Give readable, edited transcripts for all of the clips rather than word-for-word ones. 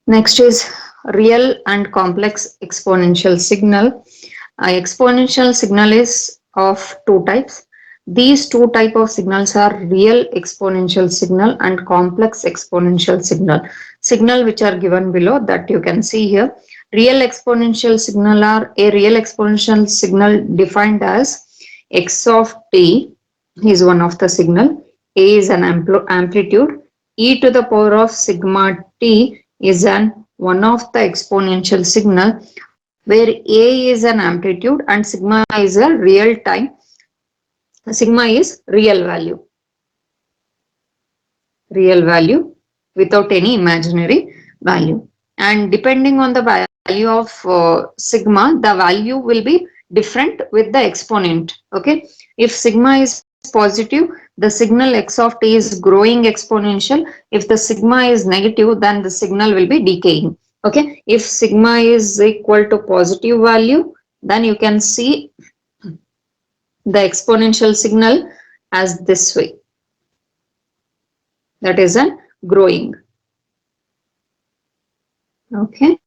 Next is real and complex exponential signal. Exponential signal is of two types. These two type of signals are real exponential signal and complex exponential signal. Signal which are given below that you can see here. Real exponential signal are a real exponential signal defined as x of t is one of the signal. A is an amplitude. E to the power of sigma t is an one of the exponential signal where A is an amplitude and sigma is a real time. Sigma is real value without any imaginary value. And depending on the value of sigma, the value will be different with the exponent. Okay. If sigma is positive, the signal x of t is growing exponential. If the sigma is negative, then the signal will be decaying. Okay. If sigma is equal to positive value, then you can see the exponential signal as this way. That is a growing. Okay.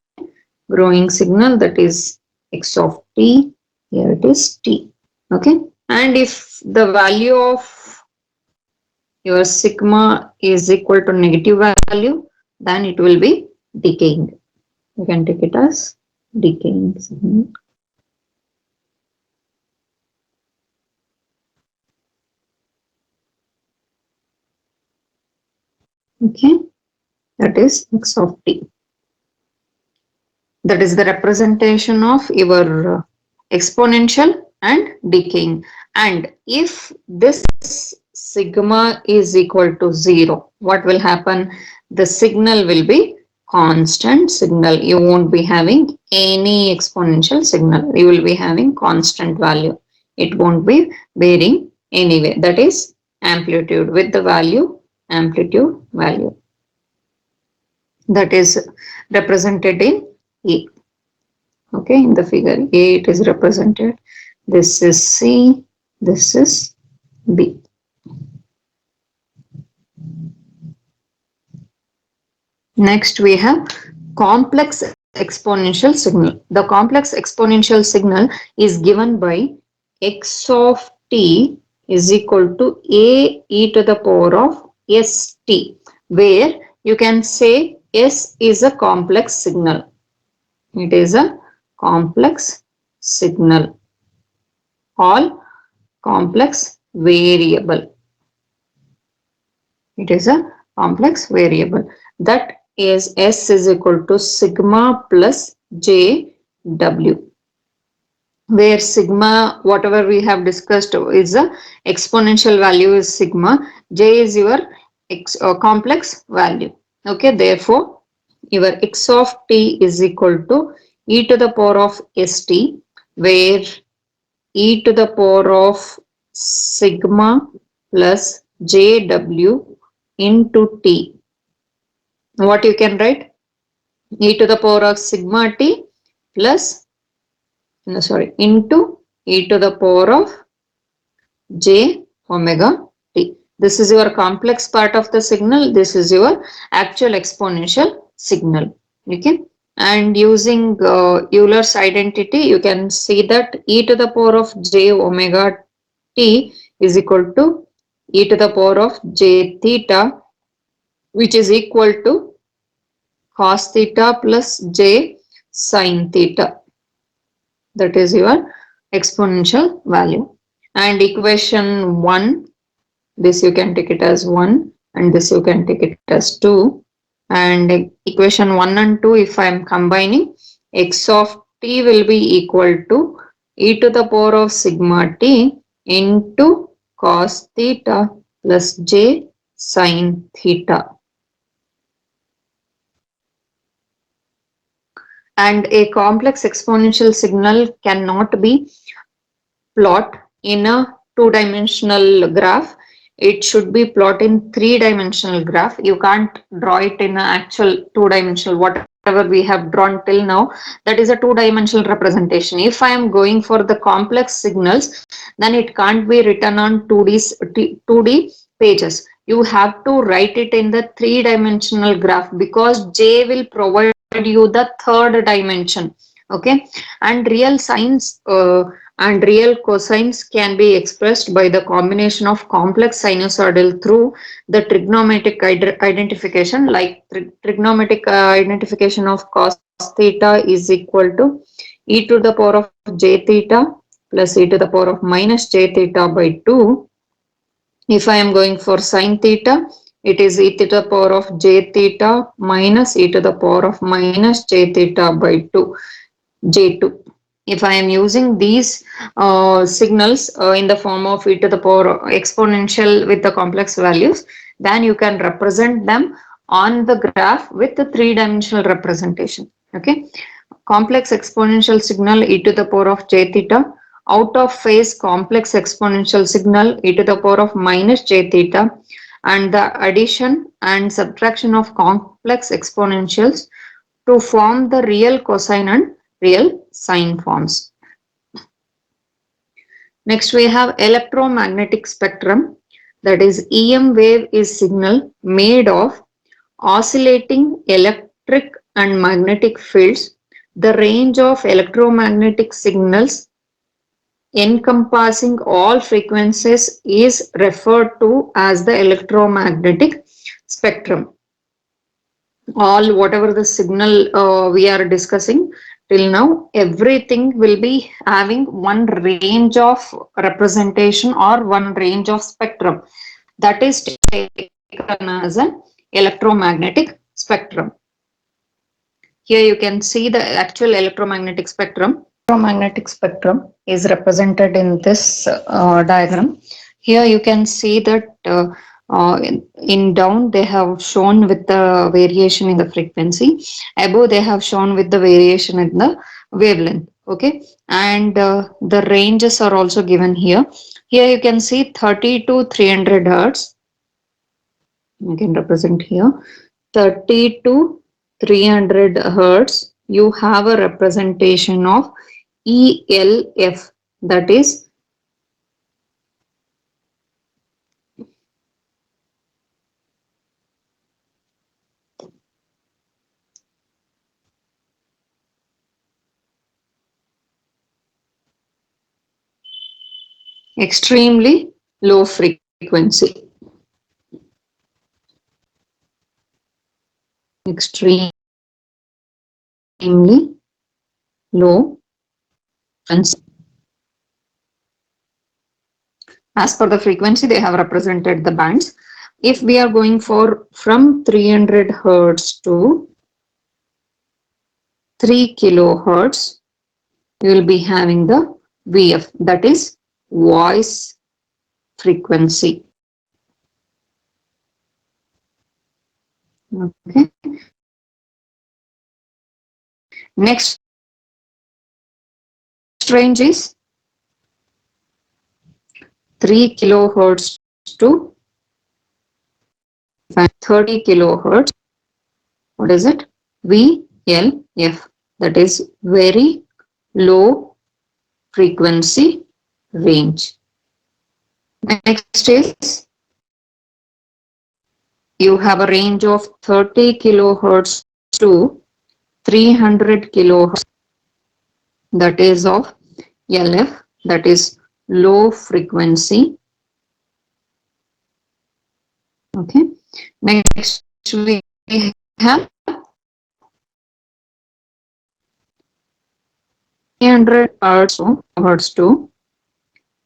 Growing signal, that is x of t. Here it is t. Okay. And if the value of your sigma is equal to negative value, then it will be decaying. You can take it as decaying signal. Okay, that is x of t. That is the representation of your exponential and decaying. And if this sigma is equal to 0, what will happen? The signal will be constant signal. You won't be having any exponential signal. You will be having constant value. It won't be varying anyway. That is amplitude with the value, amplitude value. That is represented in A. Okay, in the figure A it is represented. This is C, this is B. Next we have complex exponential signal. The complex exponential signal is given by x of t is equal to a e to the power of st, where you can say s is a complex signal. It is a complex signal. All complex variable. It is a complex variable. That is S is equal to sigma plus JW. Where sigma, whatever we have discussed, is a exponential value is sigma. J is your complex value. Okay, therefore, your x of t is equal to e to the power of st, where e to the power of sigma plus jw into t. What you can write? E to the power of sigma t plus, into e to the power of j omega t. This is your complex part of the signal. This is your actual exponential signal. Okay. And using Euler's identity, you can see that e to the power of j omega t is equal to e to the power of j theta, which is equal to cos theta plus j sin theta. That is your exponential value. And equation 1, this you can take it as 1 and this you can take it as 2. And equation 1 and 2, if I am combining, x of t will be equal to e to the power of sigma t into cos theta plus j sin theta. And a complex exponential signal cannot be plotted in a two-dimensional graph. It should be plotted in three-dimensional graph. You can't draw it in an actual two-dimensional. Whatever we have drawn till now, that is a two-dimensional representation. If I am going for the complex signals, then it can't be written on 2D pages. You have to write it in the three-dimensional graph because J will provide you the third dimension. Okay, and real sines and real cosines can be expressed by the combination of complex sinusoidal through the trigonometric identification, like trigonometric identification of cos theta is equal to e to the power of j theta plus e to the power of minus j theta by 2. If I am going for sine theta, it is e to the power of j theta minus e to the power of minus j theta by 2, j2. If I am using these signals in the form of e to the power exponential with the complex values, then you can represent them on the graph with the three-dimensional representation. Okay, complex exponential signal e to the power of j theta, out of phase complex exponential signal e to the power of minus j theta, and the addition and subtraction of complex exponentials to form the real cosine and real sine forms. Next we have electromagnetic spectrum, that is EM wave is signal made of oscillating electric and magnetic fields. The range of electromagnetic signals encompassing all frequencies is referred to as the electromagnetic spectrum. All whatever the signal we are discussing till now, everything will be having one range of representation or one range of spectrum, that is taken as an electromagnetic spectrum. Here you can see the actual electromagnetic spectrum. Electromagnetic spectrum is represented in this diagram. Here you can see that in down they have shown with the variation in the frequency. Above they have shown with the variation in the wavelength. Okay, and the ranges are also given here. Here you can see 30 to 300 hertz. You can represent here 30 to 300 hertz. You have a representation of ELF, that is extremely low frequency. Extremely low frequency. As per the frequency, they have represented the bands. If we are going for from 300 hertz to 3 kilohertz, you will be having the VF, that is voice frequency. Okay. Next range is 3 kilohertz to 30 kilohertz. What is it? VLF, that is very low frequency range. Next is you have a range of 30 kilohertz to 300 kilohertz, that is of LF, that is low frequency. Okay. Next we have 300 hertz to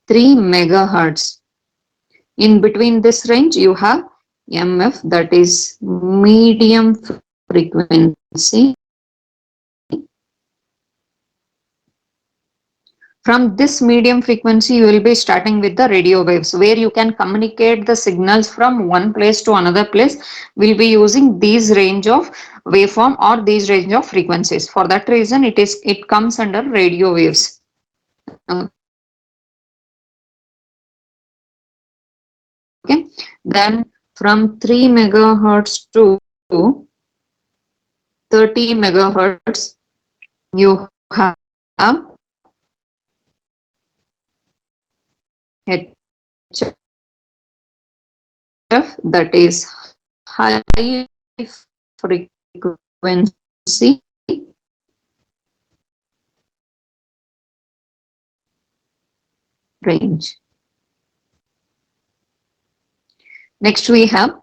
3 megahertz. In between this range, you have MF, that is medium frequency. From this medium frequency, you will be starting with the radio waves, where you can communicate the signals from one place to another place. We'll be using these range of waveform or these range of frequencies. For that reason, it comes under radio waves. Okay. Then from 3 megahertz to 30 megahertz, you have HF, that is high frequency range. Next we have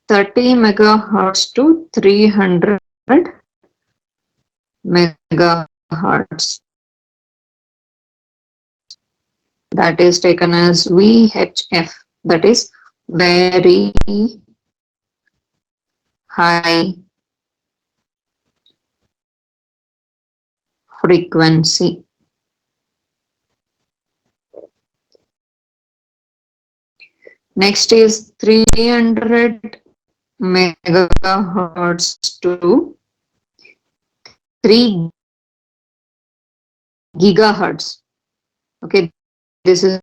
30 megahertz to 300 megahertz. That is taken as VHF. That is very high frequency. Next is 300 megahertz to 3 gigahertz. Okay, this is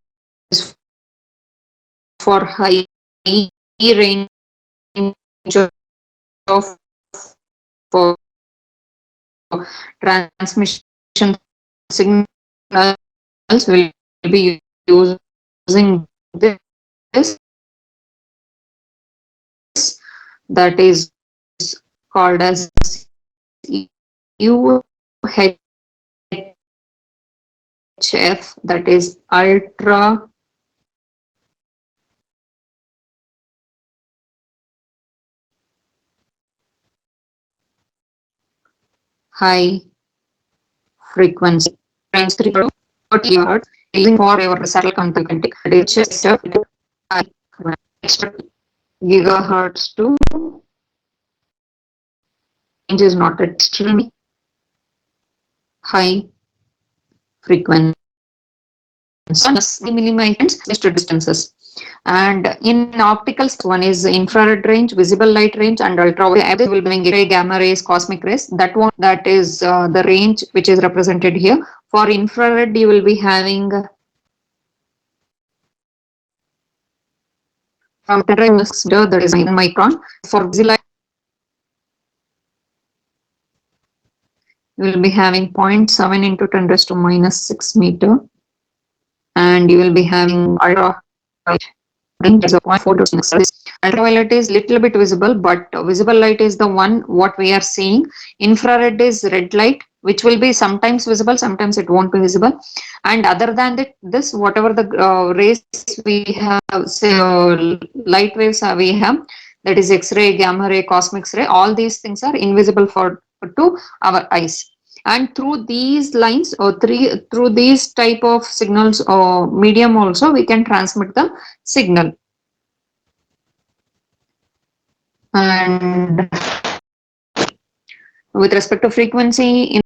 for high range of for transmission signals will be using this, that is called as UHF, that is ultra high frequency. Range 3 to 30 hertz using for your satellite connectivity. That is just high gigahertz to range is not extremely high frequency. Millimeters distances. And in opticals, one is infrared range, visible light range, and ultraviolet. Will be X-ray, gamma rays, cosmic rays. That one, that is the range which is represented here. For infrared, you will be having from 10 that is 9 micron. For visible light, you will be having 0.7 into 10 raised to minus 6 meter, and you will be having ultraviolet range is 0.4. Ultraviolet is little bit visible, but visible light is the one what we are seeing. Infrared is red light, which will be sometimes visible, sometimes it won't be visible. And other than that, this whatever the rays we have, say light waves we have, that is X-ray, gamma ray, cosmic ray, all these things are invisible for to our eyes. And through these lines or through these type of signals or medium also we can transmit the signal. And with respect to frequency, in